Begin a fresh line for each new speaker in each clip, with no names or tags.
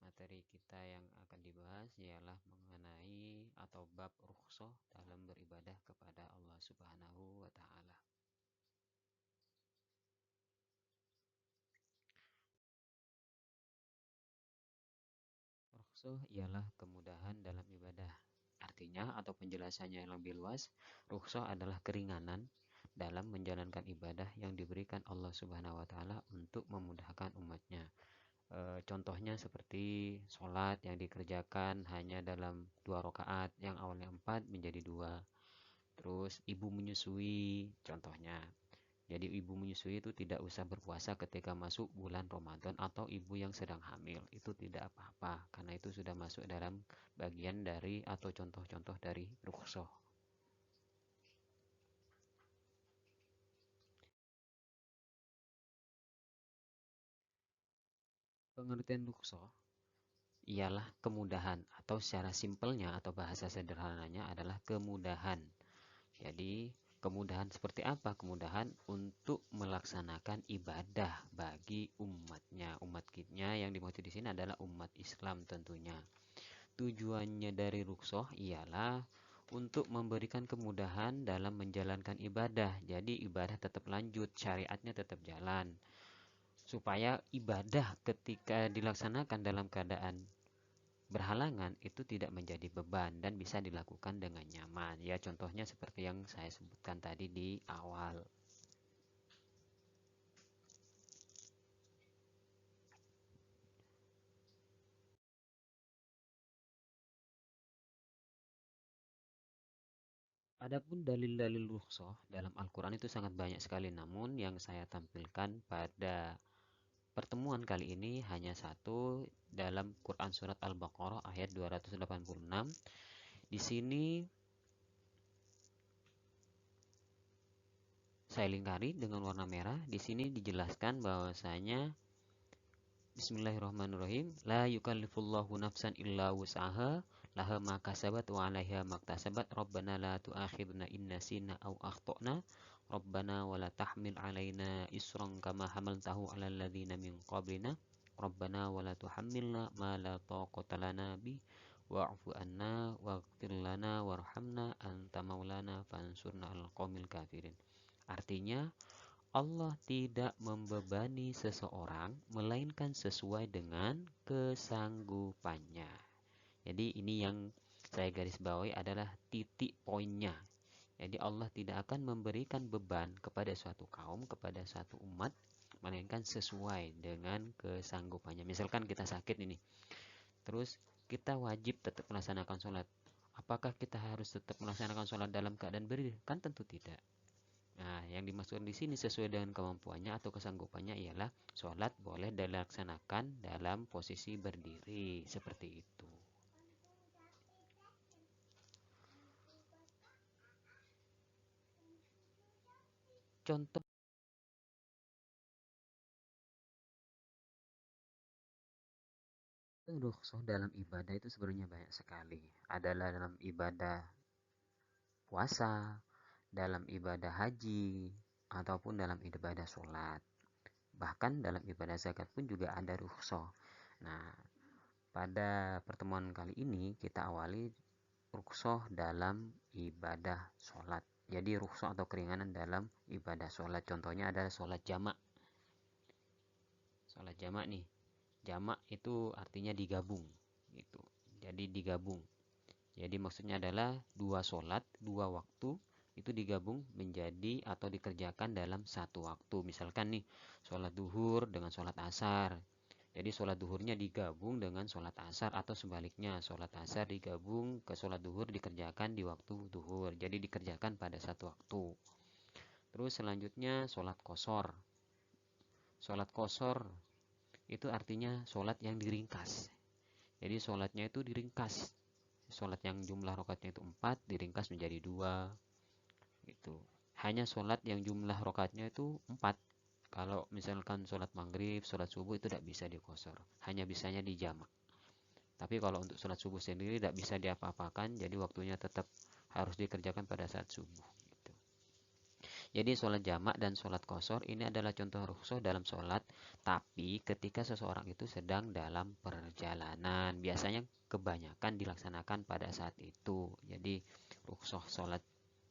Materi kita yang akan dibahas ialah mengenai atau bab rukhsah dalam beribadah kepada Allah Subhanahu wa taala. Rukhsah ialah kemudahan dalam ibadah. Artinya atau penjelasannya yang lebih luas, rukhsah adalah keringanan dalam menjalankan ibadah yang diberikan Allah Subhanahu wa taala untuk memudahkan umatnya. Contohnya seperti sholat yang dikerjakan hanya dalam 2 rakaat, yang awalnya 4 menjadi 2. Terus ibu menyusui contohnya. Jadi ibu menyusui itu tidak usah berpuasa ketika masuk bulan Ramadan, atau ibu yang sedang hamil itu tidak apa-apa karena itu sudah masuk dalam bagian dari atau contoh-contoh dari rukhsah. Pengertian rukhsah ialah kemudahan, atau secara simpelnya atau bahasa sederhananya adalah kemudahan. Jadi, kemudahan seperti apa? Kemudahan untuk melaksanakan ibadah bagi umatnya. Umat kitnya yang dimaksud di sini adalah umat Islam tentunya. Tujuannya dari rukhsah ialah untuk memberikan kemudahan dalam menjalankan ibadah. Jadi ibadah tetap lanjut, syariatnya tetap jalan. Supaya ibadah ketika dilaksanakan dalam keadaan berhalangan itu tidak menjadi beban dan bisa dilakukan dengan nyaman. Ya, contohnya seperti yang saya sebutkan tadi di awal. Adapun dalil-dalil rukhsah dalam Al-Quran itu sangat banyak sekali, namun yang saya tampilkan pada pertemuan kali ini hanya satu dalam Quran Surat Al-Baqarah ayat 286. Di sini saya lingkari dengan warna merah. Di sini dijelaskan bahwasanya Bismillahirrahmanirrahim. La yukallifullahu nafsan illa wus'aha, laha ma kasabat wa 'alaiha maktasabat. Rabbana la tu'akhidna in nasina aw akhtana. Rabbana wa la tahmil 'alaina isran kama hamaltahu 'alal ladzina min qablina. Rabbana wa la tuhammilna ma la taqata lana bi wa'fu anna waghfir lana warhamna anta maulana fansurna 'alal qaumil kafirin. Artinya, Allah tidak membebani seseorang melainkan sesuai dengan kesanggupannya. Jadi ini yang saya garis bawahi adalah titik poinnya. Jadi Allah tidak akan memberikan beban kepada suatu kaum, kepada suatu umat, melainkan sesuai dengan kesanggupannya. Misalkan kita sakit ini, terus kita wajib tetap melaksanakan sholat. Apakah kita harus tetap melaksanakan sholat dalam keadaan berdiri? Kan tentu tidak. Nah, yang dimaksud di sini sesuai dengan kemampuannya atau kesanggupannya ialah sholat boleh dilaksanakan dalam posisi berdiri seperti itu. Contoh rukhsah dalam ibadah itu sebenarnya banyak sekali. Adalah dalam ibadah puasa, dalam ibadah haji, ataupun dalam ibadah sholat. Bahkan dalam ibadah zakat pun juga ada rukhsah. Nah, pada pertemuan kali ini kita awali rukhsah dalam ibadah sholat. Jadi rukhsah atau keringanan dalam ibadah sholat. Contohnya adalah sholat jamak. Sholat jamak nih. Jamak itu artinya digabung. Gitu. Jadi digabung. Jadi maksudnya adalah dua sholat, dua waktu itu digabung menjadi atau dikerjakan dalam satu waktu. Misalkan nih, sholat duhur dengan sholat asar. Jadi sholat duhurnya digabung dengan sholat asar, atau sebaliknya sholat asar digabung ke sholat duhur dikerjakan di waktu duhur. Jadi dikerjakan pada satu waktu. Terus selanjutnya sholat kosor. Sholat kosor itu artinya sholat yang diringkas. Jadi sholatnya itu diringkas. Sholat yang jumlah rakaatnya itu 4 diringkas menjadi 2 gitu. Hanya sholat yang jumlah rakaatnya itu 4. Kalau misalkan sholat maghrib, sholat subuh itu tidak bisa dikosor, hanya bisanya dijamak. Tapi kalau untuk sholat subuh sendiri tidak bisa diapa-apakan, jadi waktunya tetap harus dikerjakan pada saat subuh gitu. Jadi sholat jamak dan sholat qashar ini adalah contoh rukhsah dalam sholat, tapi ketika seseorang itu sedang dalam perjalanan, biasanya kebanyakan dilaksanakan pada saat itu. Jadi rukhsah sholat,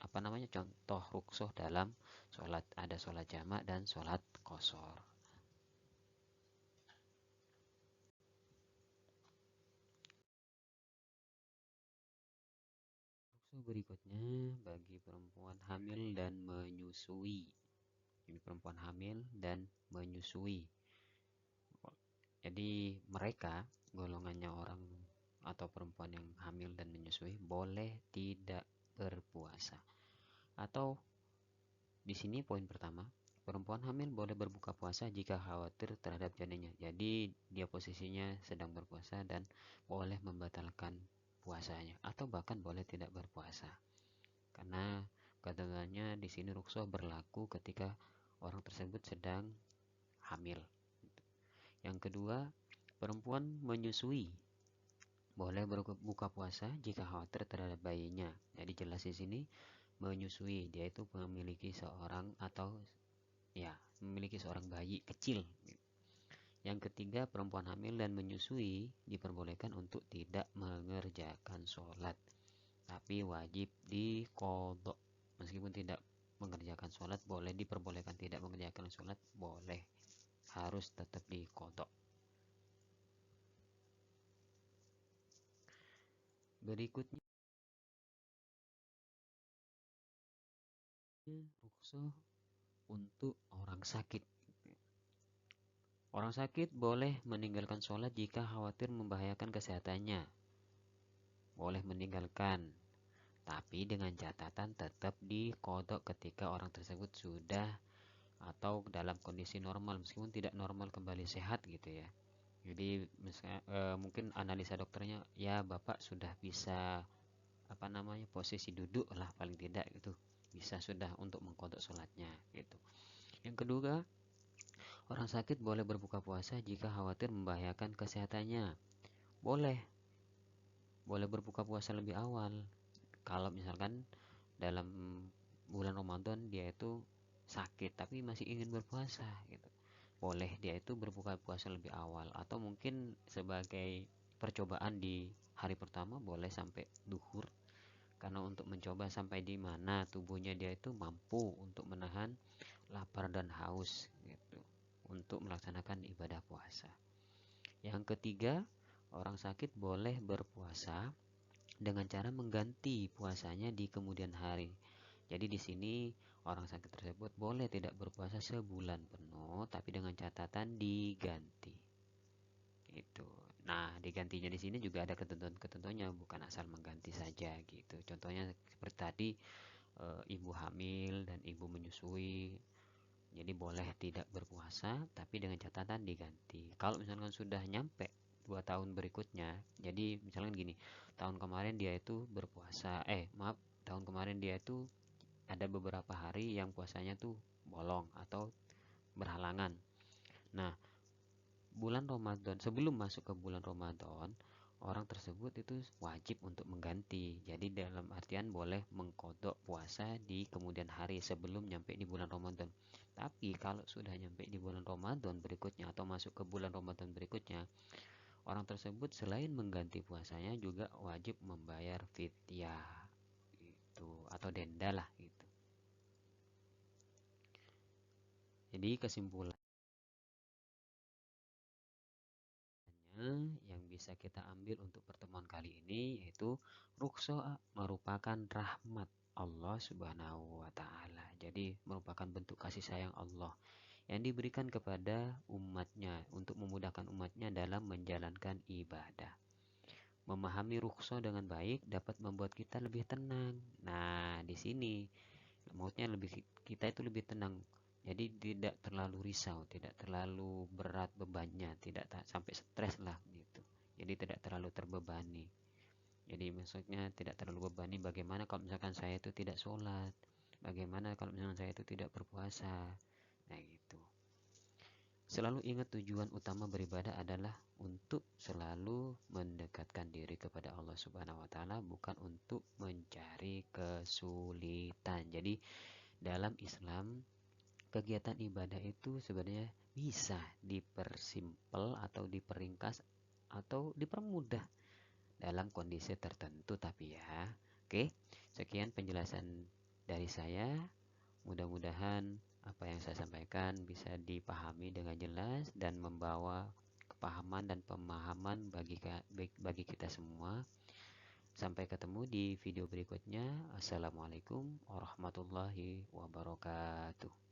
apa namanya, contoh rukhsah dalam sholat, ada sholat jamak dan sholat qashar. Rukhsah berikutnya bagi perempuan hamil dan menyusui. Ini perempuan hamil dan menyusui. Jadi mereka, golongannya orang atau perempuan yang hamil dan menyusui, boleh tidak berpuasa. Atau di sini poin pertama, perempuan hamil boleh berbuka puasa jika khawatir terhadap janinnya. Jadi dia posisinya sedang berpuasa dan boleh membatalkan puasanya atau bahkan boleh tidak berpuasa. Karena katanya di sini rukhsah berlaku ketika orang tersebut sedang hamil. Yang kedua, perempuan menyusui boleh berbuka puasa jika khawatir terhadap bayinya. Jadi jelas di sini menyusui, dia itu memiliki seorang atau ya memiliki seorang bayi kecil. Yang ketiga, perempuan hamil dan menyusui diperbolehkan untuk tidak mengerjakan sholat, tapi wajib diqodok. Meskipun tidak mengerjakan sholat, boleh diperbolehkan tidak mengerjakan sholat, boleh, harus tetap diqodok. Berikutnya rukhsah untuk orang sakit. Orang sakit boleh meninggalkan sholat jika khawatir membahayakan kesehatannya. Boleh meninggalkan, tapi dengan catatan tetap diqodok ketika orang tersebut sudah atau dalam kondisi normal, meskipun tidak normal kembali sehat gitu ya. Jadi misalnya, mungkin analisa dokternya, ya bapak sudah bisa, apa namanya, posisi duduk lah paling tidak gitu, bisa sudah untuk mengkodok sholatnya gitu. Yang kedua, orang sakit boleh berbuka puasa jika khawatir membahayakan kesehatannya. Boleh, boleh berbuka puasa lebih awal. Kalau misalkan dalam bulan Ramadan dia itu sakit tapi masih ingin berpuasa gitu. Boleh dia itu berbuka puasa lebih awal, atau mungkin sebagai percobaan di hari pertama boleh sampai duhur, karena untuk mencoba sampai di mana tubuhnya dia itu mampu untuk menahan lapar dan haus gitu, untuk melaksanakan ibadah puasa. Yang ketiga, orang sakit boleh berpuasa dengan cara mengganti puasanya di kemudian hari. Jadi di sini orang sakit tersebut boleh tidak berpuasa sebulan penuh, tapi dengan catatan diganti. Gitu. Nah, digantinya di sini juga ada ketentuan-ketentuannya, bukan asal mengganti saja gitu. Contohnya seperti tadi, ibu hamil dan ibu menyusui, jadi boleh tidak berpuasa, tapi dengan catatan diganti. Kalau misalkan sudah nyampe 2 tahun berikutnya, jadi misalkan gini, tahun kemarin dia itu berpuasa, maaf, tahun kemarin dia itu ada beberapa hari yang puasanya tuh bolong atau berhalangan. Nah, bulan Ramadan, sebelum masuk ke bulan Ramadan, orang tersebut itu wajib untuk mengganti. Jadi dalam artian boleh mengkodok puasa di kemudian hari sebelum nyampe di bulan Ramadan. Tapi kalau sudah nyampe di bulan Ramadan berikutnya atau masuk ke bulan Ramadan berikutnya, orang tersebut selain mengganti puasanya juga wajib membayar fidyah itu atau denda lah gitu. Jadi kesimpulannya yang bisa kita ambil untuk pertemuan kali ini yaitu rukhsah merupakan rahmat Allah Subhanahu wa taala. Jadi merupakan bentuk kasih sayang Allah yang diberikan kepada umatnya untuk memudahkan umatnya dalam menjalankan ibadah. Memahami rukhsah dengan baik dapat membuat kita lebih tenang. Nah, di sini maksudnya lebih, kita itu lebih tenang. Jadi tidak terlalu risau, tidak terlalu berat bebannya, tidak sampai stres lah gitu. Jadi tidak terlalu terbebani. Jadi maksudnya tidak terlalu bebani, bagaimana kalau misalkan saya itu tidak sholat, bagaimana kalau misalkan saya itu tidak berpuasa. Nah gitu. Selalu ingat tujuan utama beribadah adalah untuk selalu mendekatkan diri kepada Allah Subhanahu wa taala, bukan untuk mencari kesulitan. Jadi dalam Islam kegiatan ibadah itu sebenarnya bisa dipersimpel atau diperingkas atau dipermudah dalam kondisi tertentu tapi ya. Oke, sekian penjelasan dari saya. Mudah-mudahan apa yang saya sampaikan bisa dipahami dengan jelas dan membawa kepahaman dan pemahaman bagi kita semua. Sampai ketemu di video berikutnya. Assalamualaikum warahmatullahi wabarakatuh.